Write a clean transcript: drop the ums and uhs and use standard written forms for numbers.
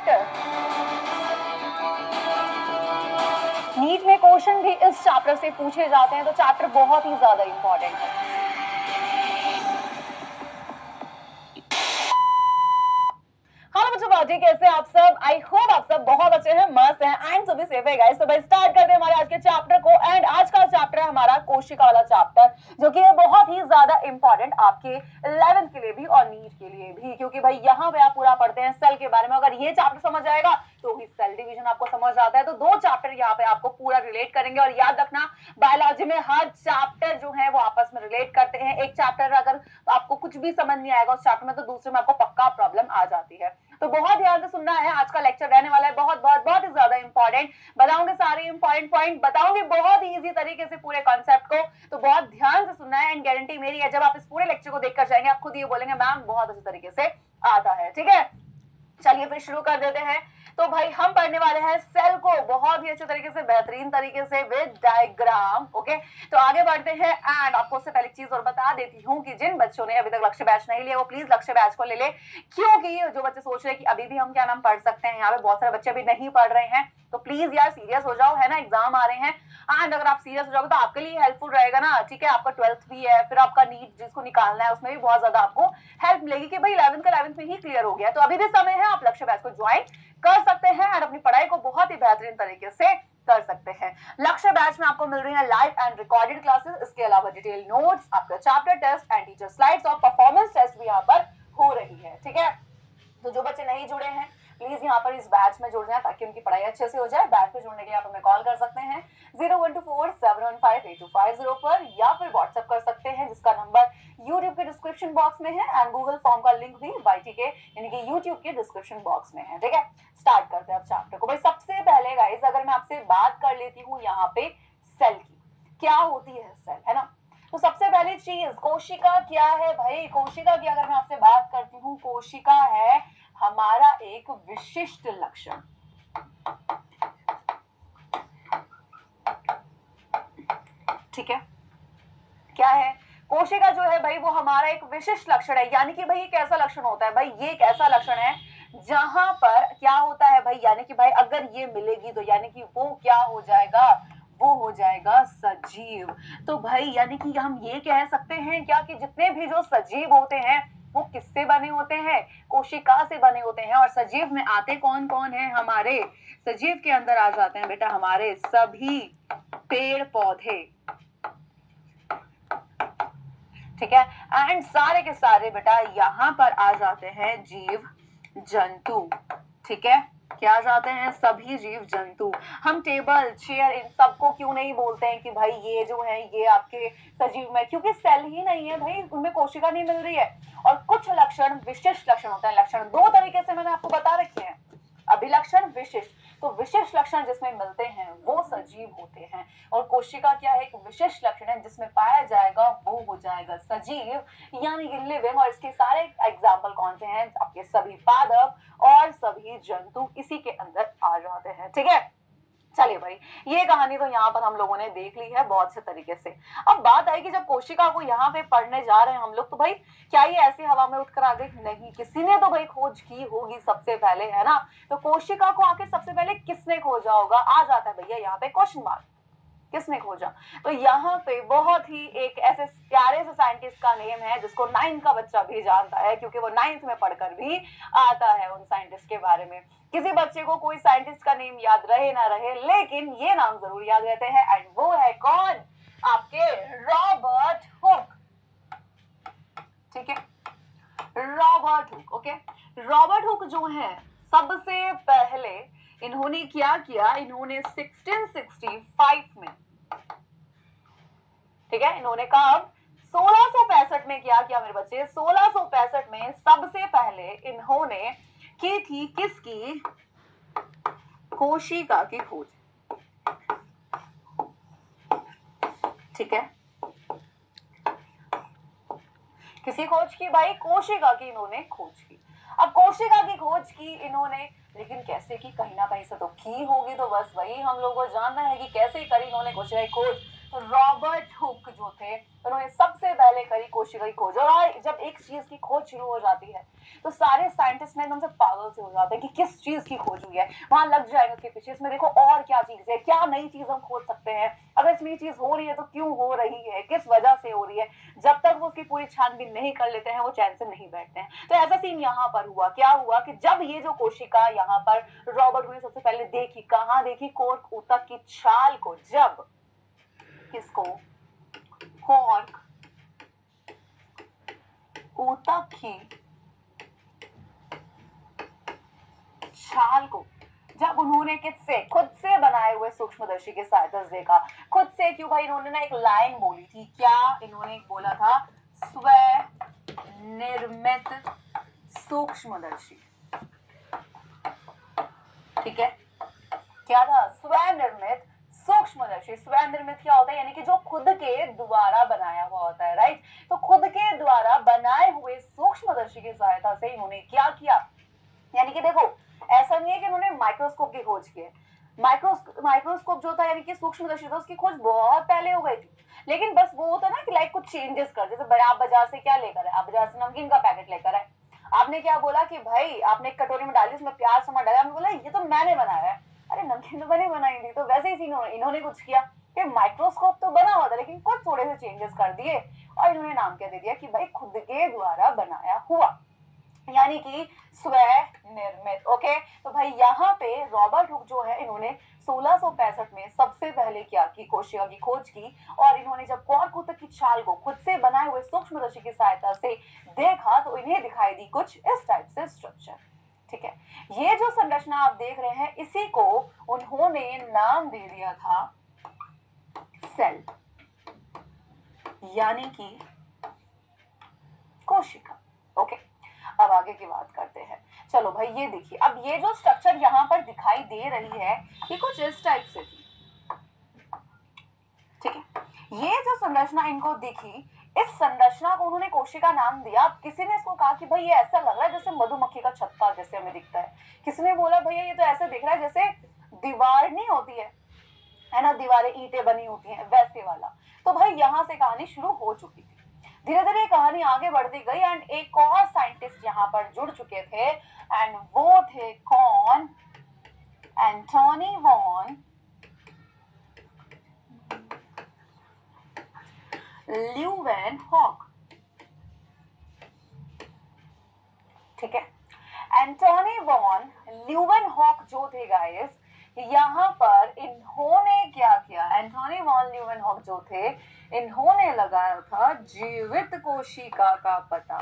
Chapter. NEET में question भी इस चैप्टर से पूछे जाते हैं, तो चैप्टर बहुत ही ज्यादा इंपॉर्टेंट है। कैसे आप सब? आई होप आप सब बहुत अच्छे हैं, मस्त हैं एंड सभी सेफ है गाइस। तो भाई स्टार्ट करते हैं हमारे आज के चैप्टर को। एंड आज का चैप्टर है हमारा कोशिका वाला चैप्टर, जो कि है बहुत ही ज्यादा इंपॉर्टेंट आपके 11th के लिए भी और नीट के लिए भी, क्योंकि भाई यहाँ पे आप पूरा पढ़ते हैं सेल के बारे में। अगर ये चैप्टर समझ आएगा तो ही सेल डिवीजन आपको समझ आता है। तो दो चैप्टर यहाँ पे आपको पूरा रिलेट करेंगे। और याद रखना, बायोलॉजी में हर चैप्टर जो है वो आपस में रिलेट करते हैं। एक चैप्टर अगर आपको कुछ भी समझ नहीं आएगा उस चैप्टर में, तो दूसरे में आपको पक्का प्रॉब्लम आ जाती है। तो बहुत ध्यान से सुनना है, आज का लेक्चर रहने वाला है बहुत बहुत बहुत ही ज्यादा इंपॉर्टेंट। बताऊंगे सारे इंपॉर्टेंट पॉइंट, बताऊंगे बहुत ही इजी तरीके से पूरे कॉन्सेप्ट को। तो बहुत ध्यान से सुनना है एंड गारंटी मेरी है, जब आप इस पूरे लेक्चर को देखकर जाएंगे आप खुद ये बोलेंगे मैम बहुत अच्छे तरीके से आता है। ठीक है, चलिए फिर शुरू कर देते हैं। तो भाई हम पढ़ने वाले हैं सेल को बहुत ही अच्छे तरीके से, बेहतरीन तरीके से विद डायग्राम। ओके, तो आगे बढ़ते हैं। एंड आपको उससे पहले चीज और बता देती हूँ कि जिन बच्चों ने अभी तक लक्ष्य बैच नहीं लिया वो प्लीज लक्ष्य बैच को ले ले, क्योंकि जो बच्चे सोच रहे हैं कि अभी भी हम क्या नाम पढ़ सकते हैं, यहाँ पे बहुत सारे बच्चे अभी नहीं पढ़ रहे हैं। तो प्लीज यार सीरियस हो जाओ, है ना, एग्जाम आ रहे हैं। एंड अगर आप सीरियस हो जाओगे तो आपके लिए हेल्पफुल रहेगा ना। ठीक है, आपका 12th भी है, फिर आपका नीट जिसको निकालना है उसमें भी बहुत ज्यादा आपको हेल्प मिलेगी कि भाई 11th का 11th में ही क्लियर हो गया। तो अभी भी समय है, आप लक्ष्य बैच को ज्वाइन कर सकते हैं और अपनी पढ़ाई को बहुत ही बेहतरीन तरीके से कर सकते हैं। लक्ष्य बैच में आपको मिल रही है लाइव एंड रिकॉर्डेड क्लासेस, इसके अलावा डिटेल नोट्स, आपका chapter test and teacher slides और परफॉर्मेंस टेस्ट भी यहाँ पर हो रही है। ठीक है, तो जो बच्चे नहीं जुड़े हैं प्लीज यहाँ पर इस बैच में जुड़ जाए ताकि उनकी पढ़ाई अच्छे से हो जाए। बैच में जुड़ने के लिए आप हमें कॉल कर सकते हैं 0124715825 पर, या फिर व्हाट्सएप कर सकते हैं जिसका नंबर यूट्यूब के डिस्क्रिप्शन बॉक्स में है एंड गूगल फॉर्म का लिंक भी YT के यानी कि यूट्यूब के डिस्क्रिप्शन बॉक्स में है। ठीक है, स्टार्ट करते हैं अब चैप्टर को। भाई सबसे पहले गाइस अगर मैं आपसे बात कर लेती हूँ यहाँ पे सेल की, क्या होती है सेल, है ना। तो सबसे पहली चीज कोशिका क्या है भाई। कोशिका की अगर मैं आपसे बात करती हूँ, कोशिका है हमारा एक विशिष्ट लक्षण। ठीक है, क्या है कोशिका जो है भाई वो हमारा एक विशिष्ट लक्षण है। यानी कि भाई ये कैसा लक्षण होता है भाई, ये एक ऐसा लक्षण है जहां पर क्या होता है भाई, यानी कि भाई अगर ये मिलेगी तो यानी कि वो क्या हो जाएगा, वो हो जाएगा सजीव। तो भाई यानी कि हम ये कह सकते हैं क्या कि जितने भी जो सजीव होते हैं वो किससे बने होते हैं, कोशिका से बने होते हैं। और सजीव में आते कौन कौन है, हमारे सजीव के अंदर आ जाते हैं बेटा हमारे सभी पेड़ पौधे। ठीक है, एंड सारे के सारे बेटा यहाँ पर आ जाते हैं जीव जंतु। ठीक है, क्या आ जाते हैं, सभी जीव जंतु। हम टेबल चेयर इन सबको क्यों नहीं बोलते हैं कि भाई ये जो है ये आपके सजीव में, क्योंकि सेल ही नहीं है भाई, उनमें कोशिका नहीं मिल रही है। और कुछ लक्षण विशिष्ट लक्षण होते हैं। लक्षण दो तरीके से मैंने आपको बता रखे हैं, अभिलक्षण विशिष्ट। तो विशिष्ट लक्षण जिसमें मिलते हैं वो सजीव होते हैं, और कोशिका क्या है, एक विशिष्ट लक्षण है जिसमें पाया जाएगा वो हो जाएगा सजीव यानी कि लिविंग। और इसके सारे एग्जाम्पल कौन से हैं, आपके सभी पादप और सभी जंतु इसी के अंदर आ जाते हैं। ठीक है, चलिए भाई ये कहानी तो यहाँ पर हम लोगों ने देख ली है बहुत अच्छे तरीके से। अब बात आई कि जब कोशिका को यहाँ पे पढ़ने जा रहे हैं हम लोग, तो भाई क्या ये ऐसे हवा में उठकर आ गई, नहीं, किसी ने तो भाई खोज की होगी सबसे पहले, है ना। तो कोशिका को आखिर सबसे पहले किसने खोजा होगा, आ जाता है भैया यहाँ पे क्वेश्चन मार्क, किसने खोजा। तो यहाँ पे बहुत ही एक ऐसे प्यारे से साइंटिस्ट का नेम है जिसको 9th का बच्चा भी जानता है, क्योंकि वो 9th में पढ़कर भी आता है उन साइंटिस्ट के बारे में। किसी बच्चे को कोई साइंटिस्ट का नेम याद रहे ना रहे, लेकिन ये नाम जरूर याद रहते हैं, एंड वो है कौन, आपके रॉबर्ट हुक। ठीक है, Robert Hooke. Okay, Robert Hooke जो है सबसे पहले इन्होंने क्या किया, इन्होंने 1665 में, ठीक है, इन्होंने कब 1665 में क्या किया मेरे बच्चे, 1665 में सबसे पहले इन्होंने की थी किसकी, कोशिका की खोज। ठीक है, किसी खोज की भाई, कोशिका की इन्होंने खोज की। अब कोशिका की खोज की इन्होंने, लेकिन कैसे की, कहीं ना कहीं से तो की होगी। तो बस वही हम लोगों को जानना है कि कैसे करी इन्होंने कोशिका की खोज। रॉबर्ट हुक जो थे उन्होंने सबसे पहले करी कोशिका की खोज। और जब एक चीज की खोज शुरू हो जाती है तो सारे साइंटिस्ट ना एकदम से पागल से हो जाते हैं कि किस चीज की खोज हुई है, वहां लग जाएगा उसके पीछे, इसमें देखो और क्या चीज है, क्या नई चीज हम खोज सकते हैं, अगर इसमें ये चीज हो रही है तो क्यों हो रही है, किस वजह से हो रही है। जब तक वो उसकी पूरी छानबीन नहीं कर लेते हैं वो चैन से नहीं बैठते हैं। तो ऐसा सीन यहाँ पर हुआ। क्या हुआ कि जब ये जो कोशिका यहाँ पर रॉबर्ट ने सबसे पहले देखी, कहाँ देखी, कोर्क ऊतक की छाल को। जब किसको, कोर्क ऊतक की छाल को जब उन्होंने किससे, खुद से बनाए हुए सूक्ष्मदर्शी की सहायता से देखा। खुद से क्यों भाई, इन्होंने ना एक लाइन बोली थी, क्या इन्होंने बोला था, स्व निर्मित सूक्ष्मदर्शी। ठीक है, क्या था, स्वनिर्मित सूक्ष्मदर्शी। स्वनिर्मित क्या होता है, यानी कि जो खुद के द्वारा बनाया हुआ होता है, राइट। तो खुद के द्वारा बनाए हुए सूक्ष्मदर्शी की सहायता से इन्होंने क्या किया, यानी कि देखो ऐसा नहीं है कि उन्होंने माइक्रोस्कोप की खोज की है। माइक्रोस्कोप जो था यानी कि सूक्ष्मदर्शी था, उसकी खोज बहुत पहले हो गई थी, लेकिन बस वो होता है ना कि लाइक कुछ चेंजेस कर, जैसे आप बाजार से क्या लेकर आए, आप बाजार से नमकीन का पैकेट लेकर आए, आपने क्या बोला कि भाई आपने एक कटोरी में डाली, उसमें प्याज टमाटर डाला, आपने बोला ये तो मैंने बनाया है। अरे नमकीन तो मैंने बनाई थी। तो वैसे ही इन्होंने कुछ किया कि माइक्रोस्कोप तो बना हुआ था लेकिन कुछ थोड़े से चेंजेस कर दिए और इन्होंने नाम क्या दे दिया कि भाई खुद के द्वारा बनाया हुआ, यानी कि स्वनिर्मित। ओके, तो भाई यहाँ पे रॉबर्ट हुक जो है इन्होंने 1665 में सबसे पहले क्या की, कोशिका की खोज की। और इन्होंने जब कॉर्क ऊतक की छाल को खुद से बनाए हुए सूक्ष्मदर्शी की सहायता से देखा तो इन्हें दिखाई दी कुछ इस टाइप से स्ट्रक्चर। ठीक है, ये जो संरचना आप देख रहे हैं इसी को उन्होंने नाम दे दिया था सेल, यानी कि कोशिका। ओके, अब आगे की बात करते हैं। चलो भाई ये देखिए, अब ये जो स्ट्रक्चर यहाँ पर दिखाई दे रही है ये कुछ इस टाइप से थी। ठीक है, ये जो संरचना इनको दिखी, इस संरचना को उन्होंने कोशिका नाम दिया। किसी ने इसको कहा कि भाई ये ऐसा लग रहा है जैसे मधुमक्खी का छत्ता जैसे हमें दिखता है, किसी ने बोला भैया ये तो ऐसा दिख रहा है जैसे दीवार नहीं होती है ना, दीवारें ईंटें बनी होती हैं वैसे वाला। तो भाई यहाँ से कहानी शुरू हो चुकी थी। धीरे धीरे कहानी आगे बढ़ती गई एंड एक और साइंटिस्ट यहाँ पर जुड़ चुके थे एंड वो थे कौन, एंटोनी वॉन ल्यूवेनहॉक। ठीक है, एंटोनी वॉन ल्यूवेनहॉक जो थे गाइस, यहाँ पर इन्होंने क्या किया, एंटोनी वॉन ल्यूवेनहॉक जो थे इन्होंने लगाया था जीवित कोशिका का पता।